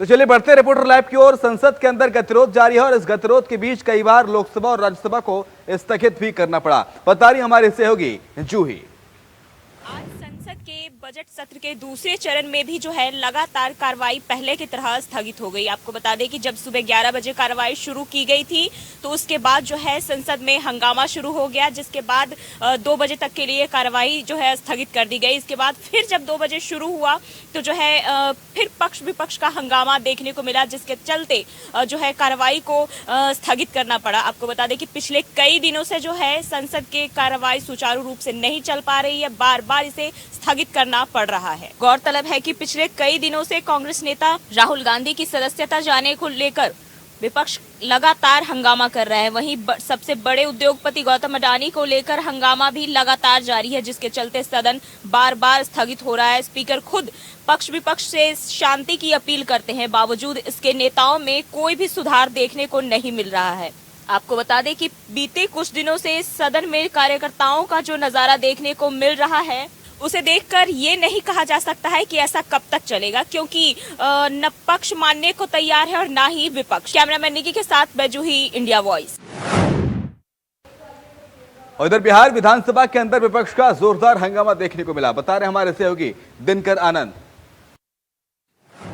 तो चलिए बढ़ते रिपोर्टर लाइव की ओर। संसद के अंदर गतिरोध जारी है और इस गतिरोध के बीच कई बार लोकसभा और राज्यसभा को स्थगित भी करना पड़ा। बता रही हमारी सहयोगी जूही। आज संसद के बजट सत्र के दूसरे चरण में भी जो है लगातार कार्रवाई पहले की तरह स्थगित हो गई। आपको बता दें कि जब सुबह 11 बजे कार्रवाई शुरू की गई थी तो उसके बाद जो है संसद में हंगामा शुरू हो गया, जिसके बाद 2 बजे तक के लिए कार्रवाई जो है स्थगित कर दी गई। इसके बाद फिर जब 2 बजे शुरू हुआ तो जो है फिर पक्ष विपक्ष का हंगामा देखने को मिला, जिसके चलते जो है कार्रवाई को स्थगित करना पड़ा। आपको बता दें कि पिछले कई दिनों से जो है संसद की कार्रवाई सुचारू रूप से नहीं चल पा रही है, बार बार इसे स्थगित करना पड़ रहा है। गौरतलब है कि पिछले कई दिनों से कांग्रेस नेता राहुल गांधी की सदस्यता जाने को लेकर विपक्ष लगातार हंगामा कर रहा है। वहीं सबसे बड़े उद्योगपति गौतम अडानी को लेकर हंगामा भी लगातार जारी है, जिसके चलते सदन बार बार स्थगित हो रहा है। स्पीकर खुद पक्ष विपक्ष से शांति की अपील करते हैं, बावजूद इसके नेताओं में कोई भी सुधार देखने को नहीं मिल रहा है। आपको बता दें कि बीते कुछ दिनों से सदन में कार्यकर्ताओं का जो नजारा देखने को मिल रहा है उसे देखकर ये नहीं कहा जा सकता है कि ऐसा कब तक चलेगा, क्योंकि न पक्ष मानने को तैयार है और ना ही विपक्ष। कैमरामैन निकी के साथ मैं जूही, इंडिया वॉइस। और इधर बिहार विधानसभा के अंदर विपक्ष का जोरदार हंगामा देखने को मिला। बता रहे हमारे सहयोगी दिनकर आनंद।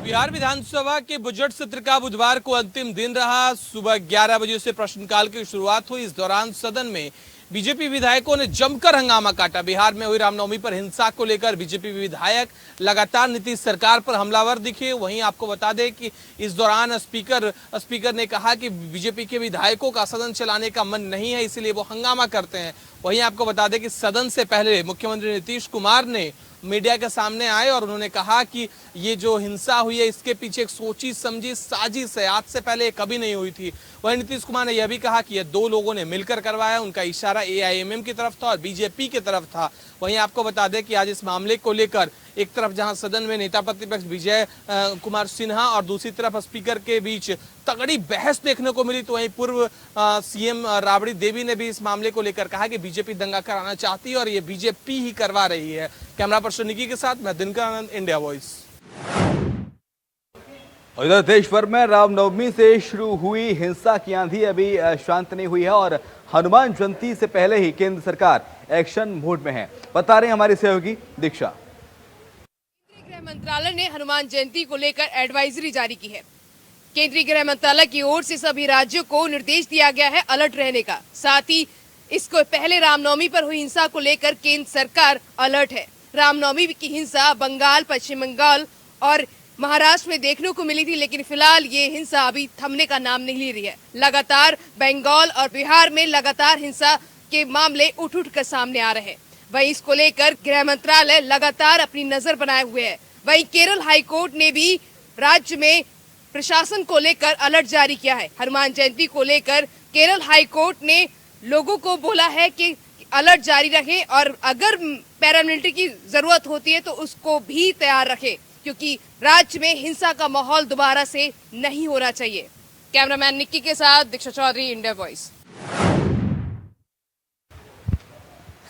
बिहार विधानसभा के बजट सत्र का बुधवार को अंतिम दिन रहा। सुबह 11 बजे से प्रश्नकाल की शुरुआत हुई। इस दौरान सदन में बीजेपी विधायकों ने जमकर हंगामा काटा। बिहार में हुई रामनवमी पर हिंसा को लेकर बीजेपी विधायक लगातार नीतीश सरकार पर हमलावर दिखे। वहीं आपको बता दें कि इस दौरान स्पीकर ने कहा कि बीजेपी के विधायकों का सदन चलाने का मन नहीं है, इसलिए वो हंगामा करते हैं। वहीं आपको बता दें कि सदन से पहले मुख्यमंत्री नीतीश कुमार ने मीडिया के सामने आए और उन्होंने कहा कि ये जो हिंसा हुई है इसके पीछे एक सोची समझी साजिश है, आज से पहले कभी नहीं हुई थी। वहीं नीतीश कुमार ने यह भी कहा कि ये 2 लोगों ने मिलकर करवाया। उनका इशारा AIMM की तरफ था और बीजेपी की तरफ था। वहीं आपको बता दें कि आज इस मामले को लेकर एक तरफ जहां सदन में नेता प्रतिपक्ष विजय कुमार सिन्हा और दूसरी तरफ स्पीकर के बीच तगड़ी बहस देखने को मिली, तो वहीं पूर्व CM राबड़ी देवी ने भी इस मामले को लेकर कहा कि बीजेपी दंगा कराना चाहती है और ये बीजेपी ही करवा रही है। कैमरा पर्सन निकी के साथ मैं दिनकर आनंद, इंडिया वॉइस। और इधर देश भर में रामनवमी से शुरू हुई हिंसा की आंधी अभी शांत नहीं हुई है और हनुमान जयंती से पहले ही केंद्र सरकार एक्शन मोड में है। बता रहे हमारी सहयोगी दीक्षा। गृह मंत्रालय ने हनुमान जयंती को लेकर एडवाइजरी जारी की है। केंद्रीय गृह मंत्रालय की ओर से सभी राज्यों को निर्देश दिया गया है अलर्ट रहने का। साथ ही इसको पहले रामनवमी पर हुई हिंसा को लेकर केंद्र सरकार अलर्ट है। रामनवमी की हिंसा बंगाल, पश्चिम बंगाल और महाराष्ट्र में देखने को मिली थी, लेकिन फिलहाल ये हिंसा अभी थमने का नाम नहीं ले रही है। लगातार बंगाल और बिहार में लगातार हिंसा के मामले उठ कर सामने आ रहे हैं। वहीं इसको लेकर गृह मंत्रालय लगातार अपनी नजर बनाए हुए है। वहीं केरल हाईकोर्ट ने भी राज्य में प्रशासन को लेकर अलर्ट जारी किया है। हनुमान जयंती को लेकर केरल हाईकोर्ट ने लोगों को बोला है कि अलर्ट जारी रखें और अगर पैरामिलिट्री की जरूरत होती है तो उसको भी तैयार रखें, क्योंकि राज्य में हिंसा का माहौल दोबारा से नहीं होना चाहिए। कैमरामैन निक्की के साथ Diksha Chaudhary, India Voice.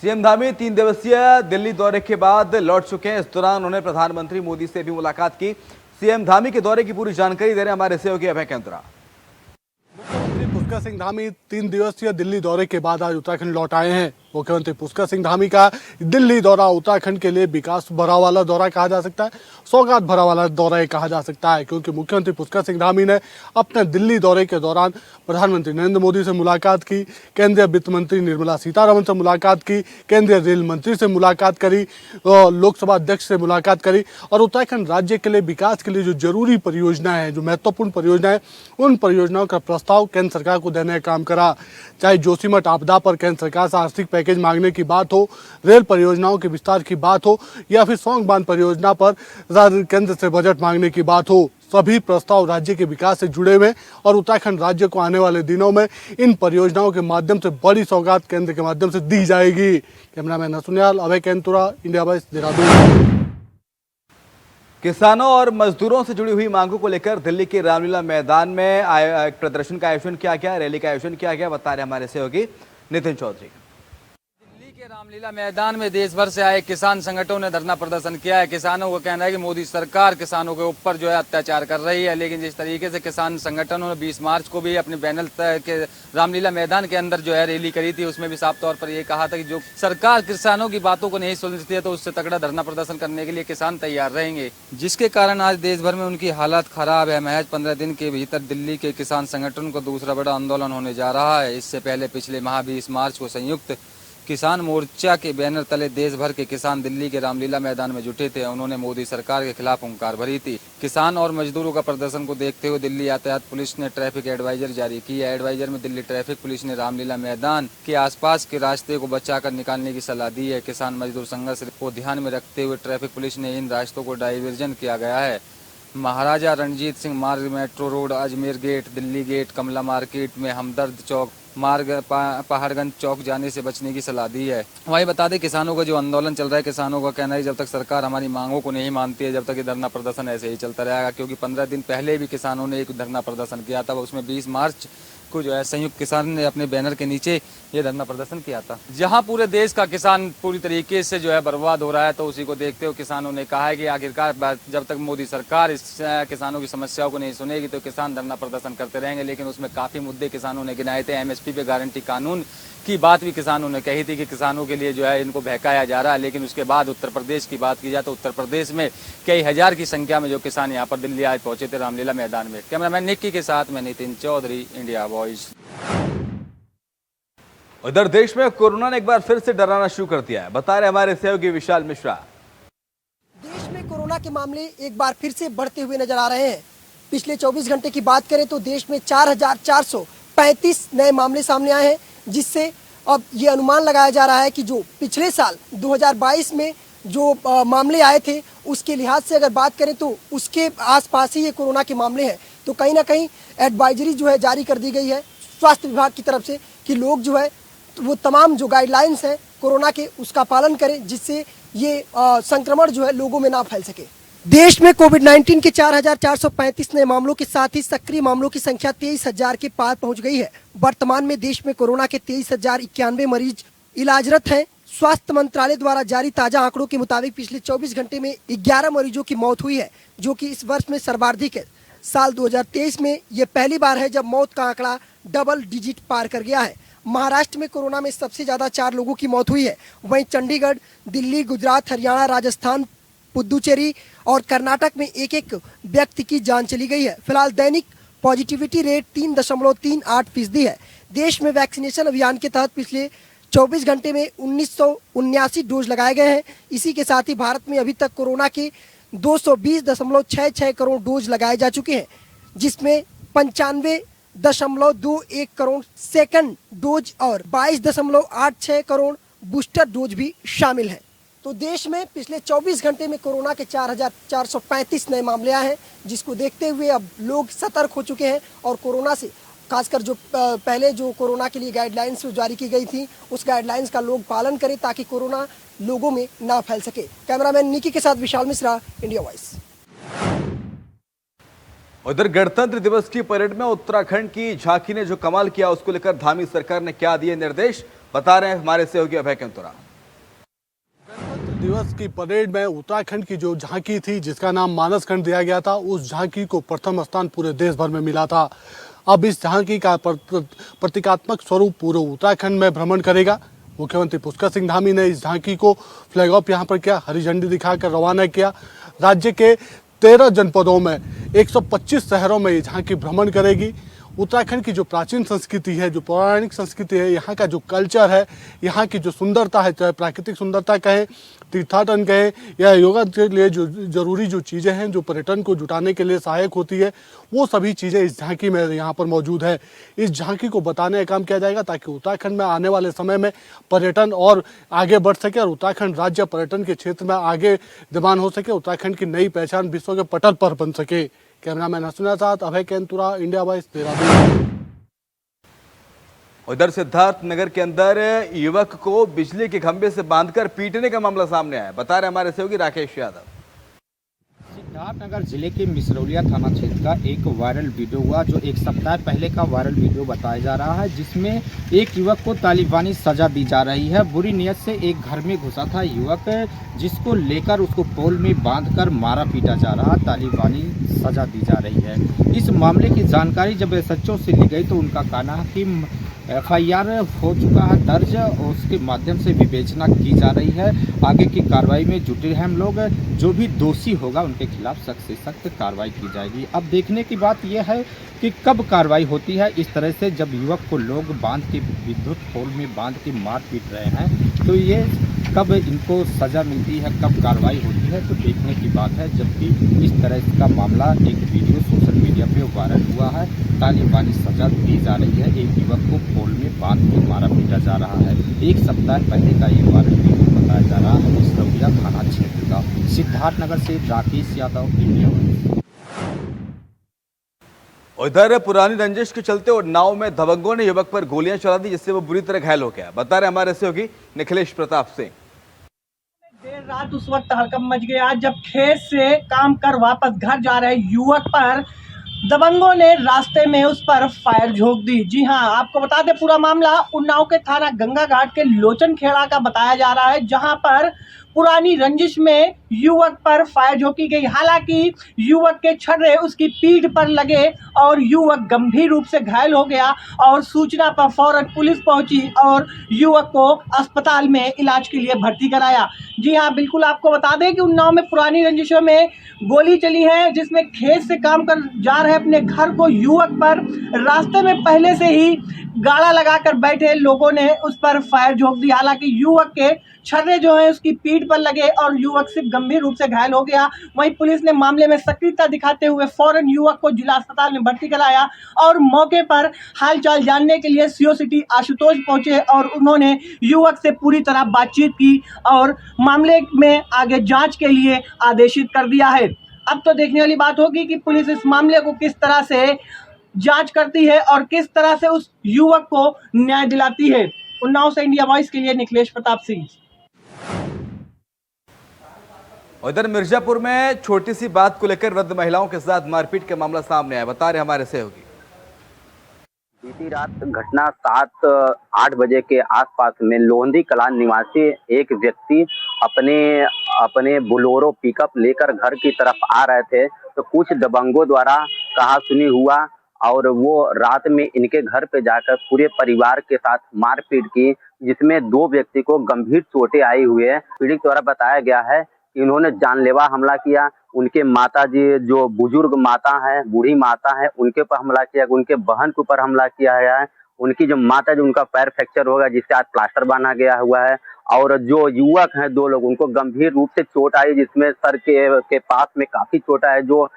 CM Dhami 3 दिवसीय दिल्ली दौरे के बाद लौट चुके हैं। इस दौरान उन्होंने प्रधानमंत्री मोदी से भी मुलाकात की। सीएम धामी के दौरे की पूरी जानकारी दे रहे हमारे सहयोगी अभय केंद्रा। मुख्यमंत्री पुष्कर सिंह धामी 3 दिवसीय दिल्ली दौरे के बाद आज उत्तराखंड लौट आए हैं। मुख्यमंत्री पुष्कर सिंह धामी का दिल्ली दौरा उत्तराखंड के लिए विकास भरा वाला दौरा कहा जा सकता है, सौगात भरा वाला दौरा कहा जा सकता है, क्योंकि मुख्यमंत्री पुष्कर सिंह धामी ने अपने दिल्ली दौरे के दौरान प्रधानमंत्री नरेंद्र मोदी से मुलाकात की, केंद्रीय वित्त मंत्री निर्मला सीतारमण से मुलाकात की, केंद्रीय रेल मंत्री से मुलाकात करी, लोकसभा अध्यक्ष से मुलाकात करी और उत्तराखंड राज्य के लिए विकास के लिए जो जरूरी परियोजनाएं हैं, जो महत्वपूर्ण परियोजनाएं, उन परियोजनाओं का प्रस्ताव केंद्र सरकार को देने का काम करा। चाहे जोशीमठ आपदा पर केंद्र सरकार से आर्थिक पैकेज मांगने की बात हो, रेल परियोजनाओं के विस्तार की बात हो या फिर सौंग बांध परियोजना पर केंद्र से बजट मांगने की बात हो, सभी प्रस्ताव राज्य के विकास से जुड़े हुए और उत्तराखंड राज्य को आने वाले दिनों में इन परियोजनाओं के माध्यम से बड़ी सौगात केंद्र के माध्यम से दी जाएगी। कैमरामैन सुनियाल, अभय केंतुरा, इंडिया वॉइस, देहरादून। किसानों और मजदूरों से जुड़ी हुई मांगों को लेकर दिल्ली के रामलीला मैदान में एक प्रदर्शन का आयोजन किया गया, रैली का आयोजन किया गया। बता रहे हमारे सहयोगी नितिन चौधरी। देखिए, रामलीला मैदान में देश भर से आए किसान संगठनों ने धरना प्रदर्शन किया है। किसानों का कहना है कि मोदी सरकार किसानों के ऊपर जो है अत्याचार कर रही है, लेकिन जिस तरीके से किसान संगठनों ने 20 मार्च को भी अपने बैनर के रामलीला मैदान के अंदर जो है रैली करी थी, उसमें भी साफ तौर पर ये कहा था कि जो सरकार किसानों की बातों को नहीं सुनती है तो उससे तगड़ा धरना प्रदर्शन करने के लिए किसान तैयार रहेंगे, जिसके कारण आज देश भर में उनकी हालत खराब है। महज 15 दिन के भीतर दिल्ली के किसान संगठन को दूसरा बड़ा आंदोलन होने जा रहा है। इससे पहले पिछले माह 20 मार्च को संयुक्त किसान मोर्चा के बैनर तले देश भर के किसान दिल्ली के रामलीला मैदान में जुटे थे। उन्होंने मोदी सरकार के खिलाफ हुंकार भरी थी। किसान और मजदूरों का प्रदर्शन को देखते हुए दिल्ली यातायात पुलिस ने ट्रैफिक एडवाइजर जारी की है। एडवाइजर में दिल्ली ट्रैफिक पुलिस ने रामलीला मैदान के आसपास के रास्ते को बचाकर निकालने की सलाह दी है। किसान मजदूर संघर्ष को ध्यान में रखते हुए ट्रैफिक पुलिस ने इन रास्तों को डाइवर्जन किया गया है। महाराजा Ranjit Singh Marg, metro road, Ajmer gate, Delhi gate, Kamla market में हमदर्द चौक मार्ग, पहाड़गंज चौक जाने से बचने की सलाह दी है। वही बता दें, किसानों का जो आंदोलन चल रहा है, किसानों का कहना है जब तक सरकार हमारी मांगों को नहीं मानती है, जब तक ये धरना प्रदर्शन ऐसे ही चलता रहेगा। क्योंकि 15 दिन पहले भी किसानों ने एक धरना प्रदर्शन किया था, उसमें 20 मार्च को जो है संयुक्त किसान ने अपने बैनर के नीचे ये धरना प्रदर्शन किया था। जहां पूरे देश का किसान पूरी तरीके से जो है बर्बाद हो रहा है, तो उसी को देखते हुए किसानों ने कहा है कि आखिरकार जब तक मोदी सरकार इस किसानों की समस्याओं को नहीं सुनेगी तो किसान धरना प्रदर्शन करते रहेंगे। लेकिन उसमें काफी मुद्दे किसानों ने गिनाए थे। एमएसपी पे गारंटी कानून की बात भी किसानों ने कही थी कि किसानों के लिए जो है इनको बहकाया जा रहा है। लेकिन उसके बाद उत्तर प्रदेश की बात की जाए तो उत्तर प्रदेश में कई हजार की संख्या में जो किसान यहाँ पर दिल्ली आज पहुंचे थे रामलीला मैदान में। कैमरामैन निक्की के साथ में नितिन चौधरी, इंडिया वॉइस। उधर देश में कोरोना ने एक बार फिर से डराना शुरू कर दिया है, बता रहे हमारे सहयोगी विशाल मिश्रा। देश में कोरोना के मामले एक बार फिर से बढ़ते हुए नजर आ रहे हैं। पिछले 24 घंटे की बात करें तो देश में 4,435 नए मामले सामने आए हैं, जिससे अब ये अनुमान लगाया जा रहा है कि जो पिछले साल 2022 में जो मामले आए थे उसके लिहाज से अगर बात करें तो उसके आसपास ही ये कोरोना के मामले हैं। तो कहीं ना कहीं एडवाइजरी जो है जारी कर दी गई है स्वास्थ्य विभाग की तरफ से कि लोग जो है वो तमाम जो गाइडलाइंस हैं कोरोना के उसका पालन करें, जिससे ये संक्रमण जो है लोगों में ना फैल सके। देश में कोविड-19 के 4,435 नए मामलों के साथ ही सक्रिय मामलों की संख्या 23,000 के पार पहुंच गई है। वर्तमान में देश में कोरोना के 23,091 मरीज इलाजरत हैं। स्वास्थ्य मंत्रालय द्वारा जारी ताजा आंकड़ों के मुताबिक पिछले 24 घंटे में 11 मरीजों की मौत हुई है, जो कि इस वर्ष में सर्वाधिक है। साल 2023 में ये पहली बार है जब मौत का आंकड़ा डबल डिजिट पार कर गया है। महाराष्ट्र में कोरोना में सबसे ज्यादा 4 लोगों की मौत हुई है। वहीं चंडीगढ़, दिल्ली, गुजरात, हरियाणा, राजस्थान, पुदुचेरी और कर्नाटक में एक एक व्यक्ति की जान चली गई है। फिलहाल दैनिक पॉजिटिविटी रेट 3.38% है। देश में वैक्सीनेशन अभियान के तहत पिछले 24 घंटे में 1979 डोज लगाए गए हैं। इसी के साथ ही भारत में अभी तक कोरोना के 220.66 करोड़ डोज लगाए जा चुके हैं, जिसमें 95.21 करोड़ सेकंड डोज और 22.86 करोड़ बूस्टर डोज भी शामिल हैं। तो देश में पिछले 24 घंटे में कोरोना के 4,435 नए मामले आए हैं, जिसको देखते हुए अब लोग सतर्क हो चुके हैं और कोरोना से खासकर जो पहले जो कोरोना के लिए गाइडलाइंस जारी की गई थी उस गाइडलाइंस का लोग पालन करें ताकि कोरोना लोगों में ना फैल सके। कैमरामैन निकी के साथ विशाल मिश्रा, इंडिया वॉइस। उधर गणतंत्र दिवस की परेड में उत्तराखंड की झांकी ने जो कमाल किया उसको लेकर धामी सरकार ने क्या दिए निर्देश, बता रहे हैं हमारे सहयोगी अभय केंतुरा। गणतंत्र दिवस की परेड में उत्तराखंड की जो झांकी थी, जिसका नाम मानस खंड दिया गया था, उस झांकी को प्रथम स्थान पूरे देश भर में मिला था। अब इस झांकी का प्रतीकात्मक स्वरूप पूरे उत्तराखंड में भ्रमण करेगा। मुख्यमंत्री पुष्कर सिंह धामी ने इस झांकी को फ्लैग ऑफ यहाँ पर किया, हरी झंडी दिखाकर रवाना किया। राज्य के 13 जनपदों में 125 शहरों में ये झांकी भ्रमण करेगी। उत्तराखंड की जो प्राचीन संस्कृति है, जो पौराणिक संस्कृति है, यहाँ का जो कल्चर है, यहाँ की जो सुंदरता है, चाहे प्राकृतिक सुंदरता कहें, तीर्थाटन कहें या योगा के लिए जो जरूरी जो चीज़ें हैं जो पर्यटन को जुटाने के लिए सहायक होती है, वो सभी चीज़ें इस झांकी में यहाँ पर मौजूद है। इस झांकी को बताने का काम किया जाएगा ताकि उत्तराखंड में आने वाले समय में पर्यटन और आगे बढ़ सके और उत्तराखंड राज्य पर्यटन के क्षेत्र में आगे विद्यमान हो सके, उत्तराखंड की नई पहचान विश्व के पटल पर बन सके। कैमरामैन हसना साथ अभय केंतुरा, इंडिया वॉइस, देहरादून। उधर सिद्धार्थ नगर के अंदर युवक को बिजली के खंभे से बांधकर पीटने का मामला सामने आया, बता रहे हमारे सहयोगी राकेश यादव। सिद्धार्थनगर जिले के मिसरौलिया थाना क्षेत्र का एक वायरल वीडियो हुआ, जो एक सप्ताह पहले का वायरल वीडियो बताया जा रहा है, जिसमें एक युवक को तालिबानी सजा दी जा रही है। बुरी नीयत से एक घर में घुसा था युवक, जिसको लेकर उसको पोल में बांधकर मारा पीटा जा रहा, तालिबानी सजा दी जा रही है। इस मामले की जानकारी जब एसएचओ से ली गई तो उनका कहना है कि एफआईआर हो चुका है दर्ज और उसके माध्यम से विवेचना की जा रही है। आगे की कार्रवाई में जुटे हैं हम लोग, जो भी दोषी होगा उनके खिलाफ सख्त से सख्त कार्रवाई की जाएगी। अब देखने की बात यह है कि कब कार्रवाई होती है। इस तरह से जब युवक को लोग बांध के विद्युत पोल में बांध के मार पीट रहे हैं, तो ये कब इनको सज़ा मिलती है, कब कार्रवाई होती है, तो देखने की बात है। जबकि इस तरह का मामला एक वीडियो सोशल मीडिया पे वायरल हुआ है, तालिबानी सजा दी जा रही है, एक युवक को पोल में बांध के मारा पीटा जा रहा है। एक सप्ताह पहले का ये वायरल वीडियो बताया जा रहा है मिसरौलिया थाना क्षेत्र का। सिद्धार्थनगर से राकेश यादव, इंडिया वॉइस। उधर पुरानी रंजिश के चलते उन्नाव में दबंगों ने युवक पर गोलियां चला दी, जिससे वो बुरी तरह घायल हो गया। बता रहे हमारे सहयोगी निखिलेश प्रताप सिंह। देर रात उस वक्त हड़कंप मच गया जब खेत से काम कर वापस घर जा रहे युवक पर दबंगों ने रास्ते में उस पर फायर झोंक दी। जी हां, आपको बता दें पूरा मामला उन्नाव के थाना गंगा घाट के लोचन खेड़ा का बताया जा रहा है, जहां पर पुरानी रंजिश में युवक पर फायर झोंकी गई। हालांकि युवक के छर्रे उसकी पीठ पर लगे और युवक गंभीर रूप से घायल हो गया और सूचना पर फौरन पुलिस पहुंची और युवक को अस्पताल में इलाज के लिए भर्ती कराया। जी हां, बिल्कुल आपको बता दें कि उन्नाव में पुरानी रंजिशों में गोली चली है, जिसमें खेत से काम कर जा रहे अपने घर को युवक पर रास्ते में पहले से ही गाड़ा लगाकर बैठे लोगों ने उस पर फायर झोंक दी। हालांकि युवक के छर्रे जो है उसकी पीठ पर लगे और युवक सिर्फ गंभीर रूप से घायल हो गया। वहीं पुलिस ने मामले में सक्रियता दिखाते हुए फौरन युवक को जिला अस्पताल में भर्ती कराया और मौके पर हालचाल जानने के लिए सीओ सिटी आशुतोष पहुंचे और उन्होंने युवक से पूरी तरह बातचीत की और मामले में आगे जांच के लिए आदेशित कर दिया है। अब तो देखने वाली बात होगी कि पुलिस इस मामले को किस तरह से जांच करती है और किस तरह से उस युवक को न्याय दिलाती है। उन्नाव से इंडिया वॉइस के लिए निखिलेश प्रताप सिंह। उधर मिर्जापुर में छोटी सी बात को लेकर वृद्ध महिलाओं के साथ मारपीट का मामला सामने आया। बता रहे हमारे सहयोगी। बीती रात घटना 7-8 बजे के आसपास में लोहंदी कला निवासी एक व्यक्ति अपने बोलेरो पिकअप लेकर घर की तरफ आ रहे थे, तो कुछ दबंगों द्वारा कहा सुनी हुआ और वो रात में इनके घर पे जाकर पूरे परिवार के साथ मारपीट की, जिसमें 2 व्यक्ति को गंभीर चोटें आई हुई है। पीड़ित द्वारा बताया गया है कि इन्होंने जानलेवा हमला किया। उनके माता जी जो बुजुर्ग माता है, बूढ़ी माता है, उनके ऊपर हमला किया, उनके बहन के ऊपर हमला किया गया है। उनकी जो माता जो उनका पैर फ्रैक्चर होगा, जिससे आज प्लास्टर बांधा गया हुआ है। और जो युवक हैं 2 लोग, उनको गंभीर रूप से चोट आई, जिसमें सर के पास में काफी चोट है। जो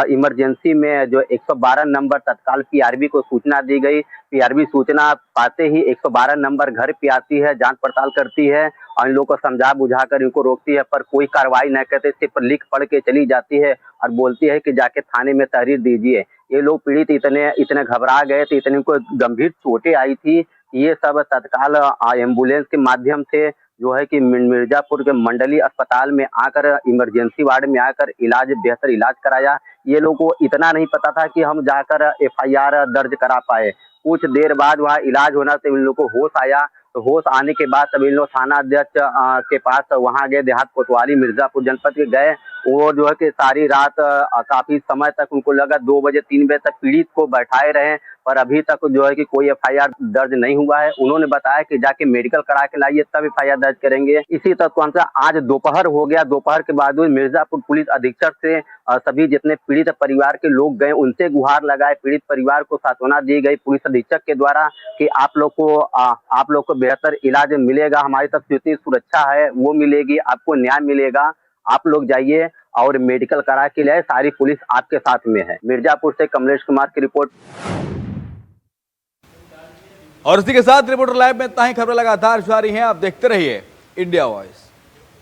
इमरजेंसी में जो 112 नंबर तत्काल पीआरबी को सूचना दी गई। पीआरबी सूचना पाते ही 112 नंबर घर पे आती है, जांच पड़ताल करती है और इन लोगों को समझा बुझाकर इनको रोकती है, पर कोई कार्रवाई न करते, सिर्फ लिख पढ़ के चली जाती है और बोलती है कि जाके थाने में तहरीर दीजिए। ये लोग पीड़ित इतने घबरा गए थे, इतने को गंभीर चोटें आई थी। ये सब तत्काल एम्बुलेंस के माध्यम से जो है कि मिर्जापुर के मंडली अस्पताल में आकर इमरजेंसी वार्ड में आकर बेहतर इलाज कराया। ये लोगों को इतना नहीं पता था कि हम जाकर एफआईआर दर्ज करा पाए। कुछ देर बाद वहाँ इलाज होना से इन लोगों को होश आया, तो होश आने के बाद तब इन लोग थाना अध्यक्ष के पास वहाँ गए, देहात कोतवाली मिर्जापुर जनपद के गए। वो जो है कि सारी रात काफी समय तक उनको लगा 2 बजे 3 बजे तक पीड़ित को बैठाए रहे, पर अभी तक जो है कि कोई एफआईआर दर्ज नहीं हुआ है। उन्होंने बताया कि जाके मेडिकल करा के लाइए तब एफआईआर दर्ज करेंगे। इसी तक आज दोपहर हो गया। दोपहर के बाद मिर्जापुर पुलिस अधीक्षक से सभी जितने पीड़ित परिवार के लोग गए, उनसे गुहार लगाए, पीड़ित परिवार को सांत्वना दी गई पुलिस अधीक्षक के द्वारा कि आप लोग को बेहतर इलाज मिलेगा, हमारी तरफ से सुरक्षा है वो मिलेगी, आपको न्याय मिलेगा, आप लोग जाइए और मेडिकल करा के लिए सारी पुलिस आपके साथ में है। मिर्जापुर से कमलेश कुमार की रिपोर्ट। और इसी के साथ रिपोर्टर लाइव में इतना ही। खबरें लगातार जारी हैं, आप देखते रहिए इंडिया वॉइस।